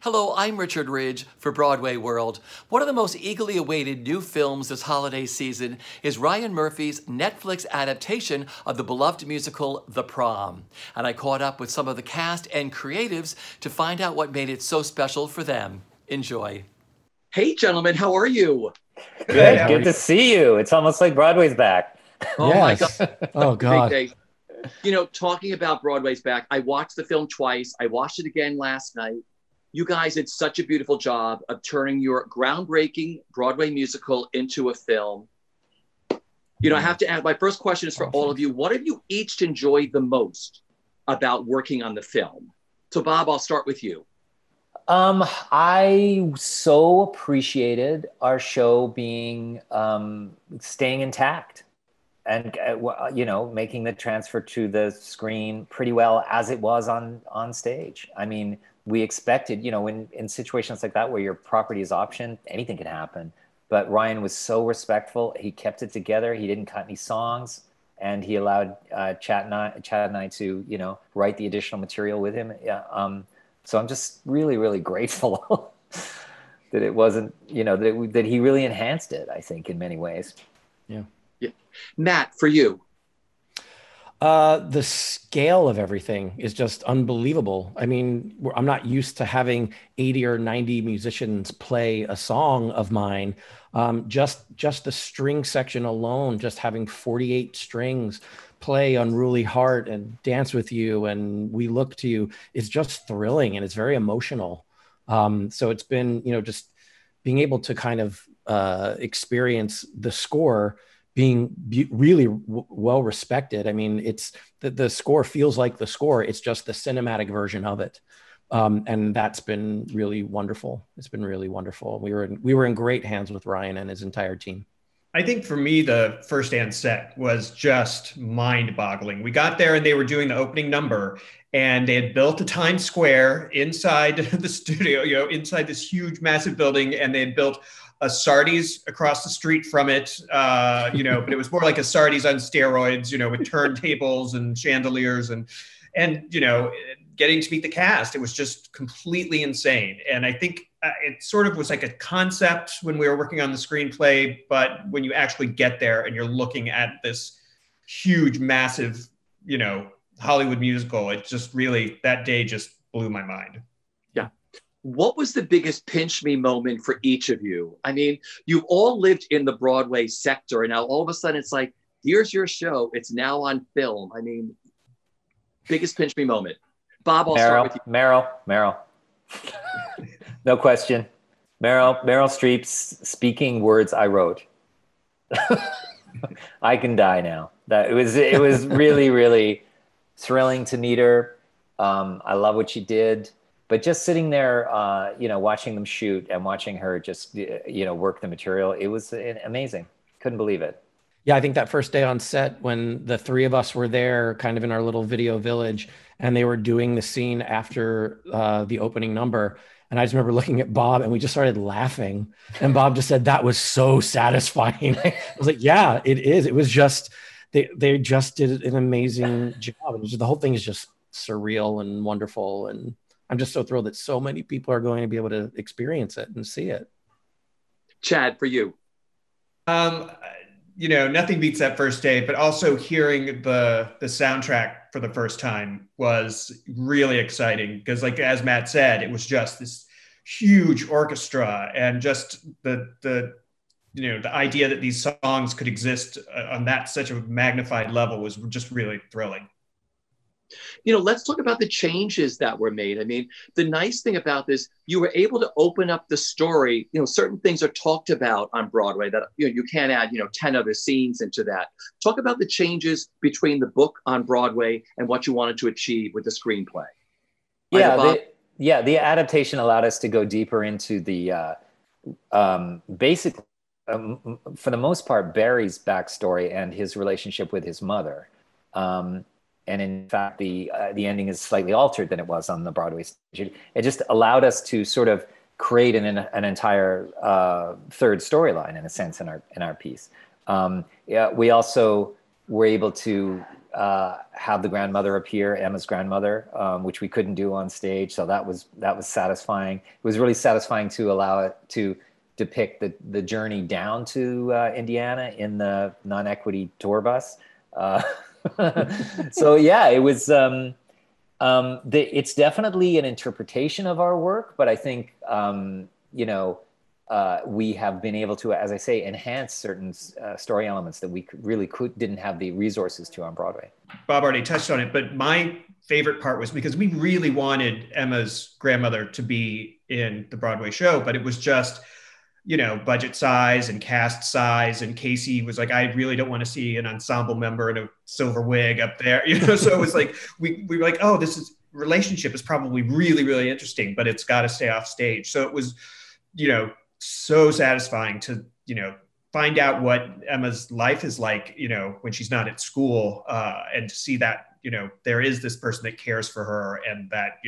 Hello, I'm Richard Ridge for Broadway World. One of the most eagerly awaited new films this holiday season is Ryan Murphy's Netflix adaptation of the beloved musical, The Prom. And I caught up with some of the cast and creatives to find out what made it so special for them. Enjoy. Hey, gentlemen, how are you? Good to see you. It's almost like Broadway's back. Oh my God. Oh God. Big day. You know, talking about Broadway's back, I watched the film twice. I watched it again last night. You guys did such a beautiful job of turning your groundbreaking Broadway musical into a film. You know, I have to ask, my first question is for all of you. What have you each enjoyed the most about working on the film? So Bob, I'll start with you. I so appreciated our show being staying intact and making the transfer to the screen pretty well as it was on stage. I mean, we expected, in situations like that where your property is optioned, anything can happen. But Ryan was so respectful. He kept it together. He didn't cut any songs, and he allowed Chad and I to, write the additional material with him. So I'm just really, really grateful that it wasn't, that he really enhanced it, I think, in many ways. Yeah. Matt, for you. The scale of everything is just unbelievable. I mean, I'm not used to having 80 or 90 musicians play a song of mine. Just the string section alone, just having 48 strings play Unruly Heart and Dance with You and We Look to You is just thrilling, and it's very emotional. So it's been, just being able to kind of experience the score being really well respected. I mean, it's the score feels like the score. It's just the cinematic version of it. And that's been really wonderful. It's been really wonderful. We were in great hands with Ryan and his entire team. I think for me, the first hand set was just mind-boggling. We got there and they were doing the opening number, and they had built a Times Square inside the studio, inside this huge, massive building, and they had built a Sardi's across the street from it, but it was more like a Sardi's on steroids, with turntables and chandeliers and getting to meet the cast. It was just completely insane. And I think it sort of was like a concept when we were working on the screenplay, but when you actually get there and you're looking at this huge, massive, Hollywood musical, it just really, that day just blew my mind. Yeah. What was the biggest pinch me moment for each of you? I mean, you've all lived in the Broadway sector, and now all of a sudden it's like, here's your show. It's now on film. I mean, biggest pinch me moment. Bob, I'll start with you. Meryl. No question. Meryl Streep speaking words I wrote. I can die now. It was really, really thrilling to meet her. I love what she did. But just sitting there, watching them shoot and watching her just, work the material, it was amazing. Couldn't believe it. Yeah, I think that first day on set when the three of us were there kind of in our little video village and they were doing the scene after the opening number. And I just remember looking at Bob and we just started laughing. And Bob just said, that was so satisfying. I was like, yeah, it is. It was just, they just did an amazing job. The whole thing is just surreal and wonderful. And I'm just so thrilled that so many people are going to be able to experience it and see it. Chad, for you. Nothing beats that first day, but also hearing the soundtrack for the first time was really exciting because, like, as Matt said, it was just this huge orchestra, and just the idea that these songs could exist on that such a magnified level was just really thrilling. Let's talk about the changes that were made. I mean, the nice thing about this, you were able to open up the story. Certain things are talked about on Broadway that you can't add 10 other scenes into that. Talk about the changes between the book on Broadway and what you wanted to achieve with the screenplay. The adaptation allowed us to go deeper into the basically, for the most part, Barry's backstory and his relationship with his mother. And in fact, the ending is slightly altered than it was on the Broadway stage. It just allowed us to sort of create an entire third storyline, in a sense, in our piece. We also were able to have the grandmother appear, Emma's grandmother, which we couldn't do on stage. So that was satisfying. It was really satisfying to allow it to depict the journey down to Indiana in the non-equity tour bus. So yeah, it was. It's definitely an interpretation of our work, but I think we have been able to, as I say, enhance certain story elements that we didn't have the resources to on Broadway. Bob already touched on it, but my favorite part was because we really wanted Emma's grandmother to be in the Broadway show, but it was just, budget size and cast size. And Casey was like, I really don't want to see an ensemble member in a silver wig up there. So it was like, we were like, oh, relationship is probably really, really interesting, but it's got to stay off stage. So it was, so satisfying to, find out what Emma's life is like, when she's not at school, and to see that, there is this person that cares for her and that,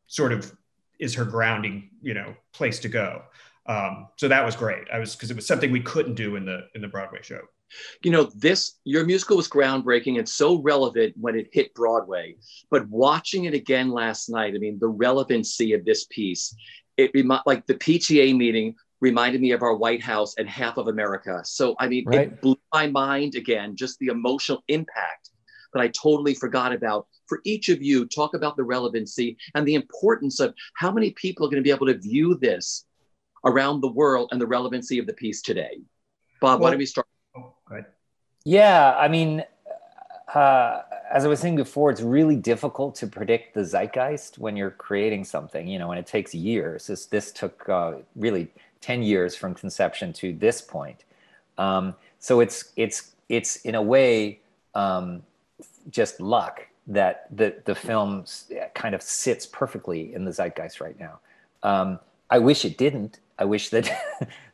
sort of is her grounding, place to go. So that was great. Because it was something we couldn't do in the Broadway show. Your musical was groundbreaking and so relevant when it hit Broadway, but watching it again last night, the relevancy of this piece, like the PTA meeting reminded me of our White House and half of America. So, right. It blew my mind again, just the emotional impact that I totally forgot about. For each of you, talk about the relevancy and the importance of how many people are going to be able to view this around the world and the relevancy of the piece today. Bob, why don't we start? Oh, go ahead. Yeah, as I was saying before, it's really difficult to predict the zeitgeist when you're creating something, and it takes years. This took really 10 years from conception to this point. So it's in a way just luck that the film kind of sits perfectly in the zeitgeist right now. I wish it didn't. I wish that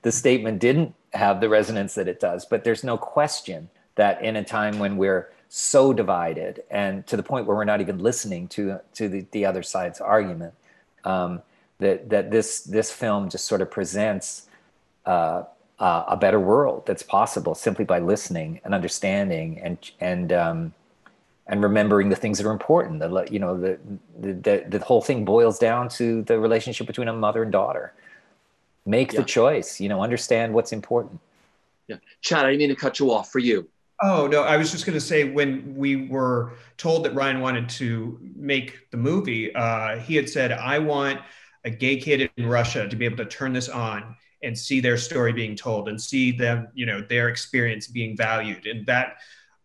the statement didn't have the resonance that it does, but there's no question that in a time when we're so divided and to the point where we're not even listening to the other side's argument, that this film just sort of presents a better world that's possible simply by listening and understanding and remembering the things that are important. The whole thing boils down to the relationship between a mother and daughter. Make the choice, understand what's important. Yeah, Chad, I didn't mean to cut you off. For you. Oh, no, I was just going to say, when we were told that Ryan wanted to make the movie, he had said, I want a gay kid in Russia to be able to turn this on and see their story being told and see them, their experience being valued. And that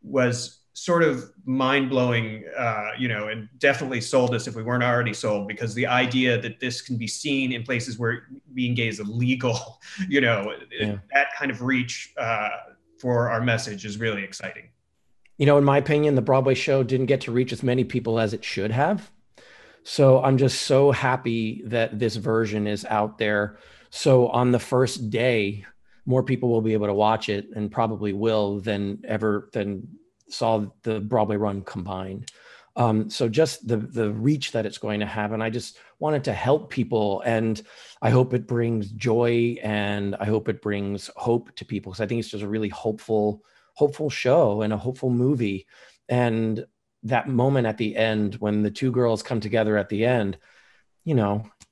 was sort of mind-blowing, and definitely sold us if we weren't already sold, because the idea that this can be seen in places where being gay is illegal, that kind of reach for our message is really exciting. In my opinion, the Broadway show didn't get to reach as many people as it should have. So I'm just so happy that this version is out there. So on the first day, more people will be able to watch it, and probably will, than saw the Broadway run combined. So just the reach that it's going to have. And I just wanted to help people. And I hope it brings joy, and I hope it brings hope to people, because I think it's just a really hopeful show and a hopeful movie. And that moment at the end, when the two girls come together at the end,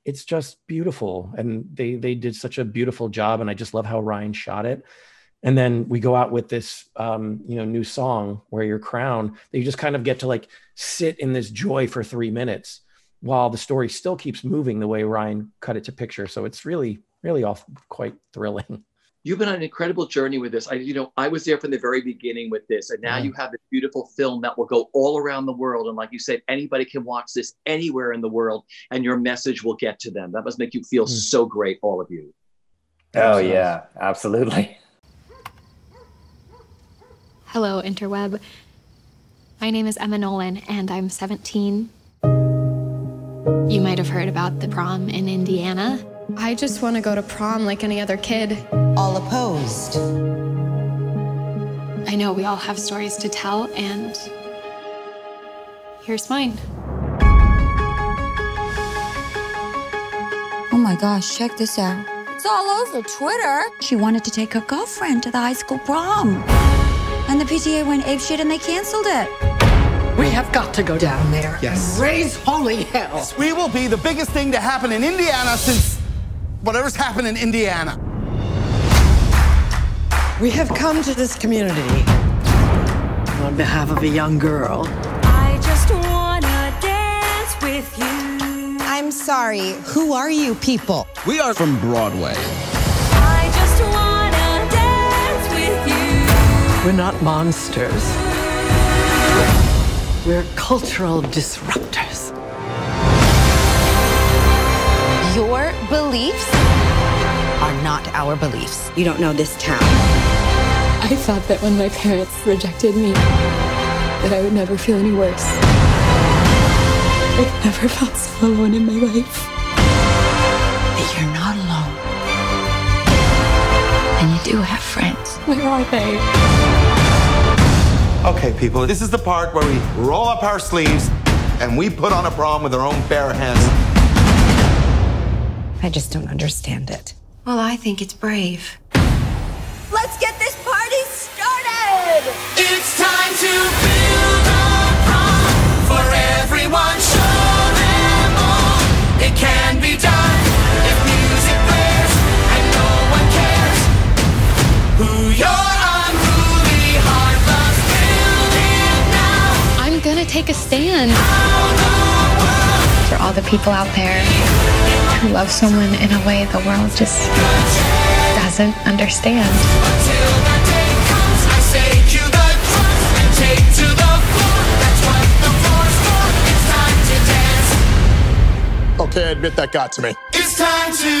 it's just beautiful. And they did such a beautiful job. And I just love how Ryan shot it. And then we go out with this, new song, Wear Your Crown, that you just kind of get to sit in this joy for 3 minutes while the story still keeps moving the way Ryan cut it to picture. So it's really, really quite thrilling. You've been on an incredible journey with this. I was there from the very beginning with this, and now you have this beautiful film that will go all around the world. And like you said, anybody can watch this anywhere in the world, and your message will get to them. That must make you feel so great, all of you. Oh, yeah, absolutely. Hello, interweb. My name is Emma Nolan, and I'm 17. You might have heard about the prom in Indiana. I just want to go to prom like any other kid. All opposed. I know we all have stories to tell, and here's mine. Oh my gosh, check this out. It's all over Twitter. She wanted to take her girlfriend to the high school prom. And the PTA went apeshit and they canceled it. We have got to go down there. Yes. And raise holy hell. We will be the biggest thing to happen in Indiana since whatever's happened in Indiana. We have come to this community on behalf of a young girl. I just wanna dance with you. I'm sorry, who are you people? We are from Broadway. I just wanna dance with you. We're not monsters. We're cultural disruptors. Your beliefs are not our beliefs. You don't know this town. I thought that when my parents rejected me, that I would never feel any worse. I've never felt so alone in my life. But you're not alone. And you do have friends. Where are they? Okay, people, this is the part where we roll up our sleeves and we put on a prom with our own bare hands. I just don't understand it. Well, I think it's brave. Let's get this party started! It's time to build a prom for everyone. Show them all it can be done if music plays and no one cares who you're. Unruly heart loves building now. I'm gonna take a stand for all the people out there who love someone in a way the world just doesn't understand. Until that day comes, I say cue the drums and take to the floor. That's what the floor's for. It's time to dance. Okay, I admit that got to me. It's time to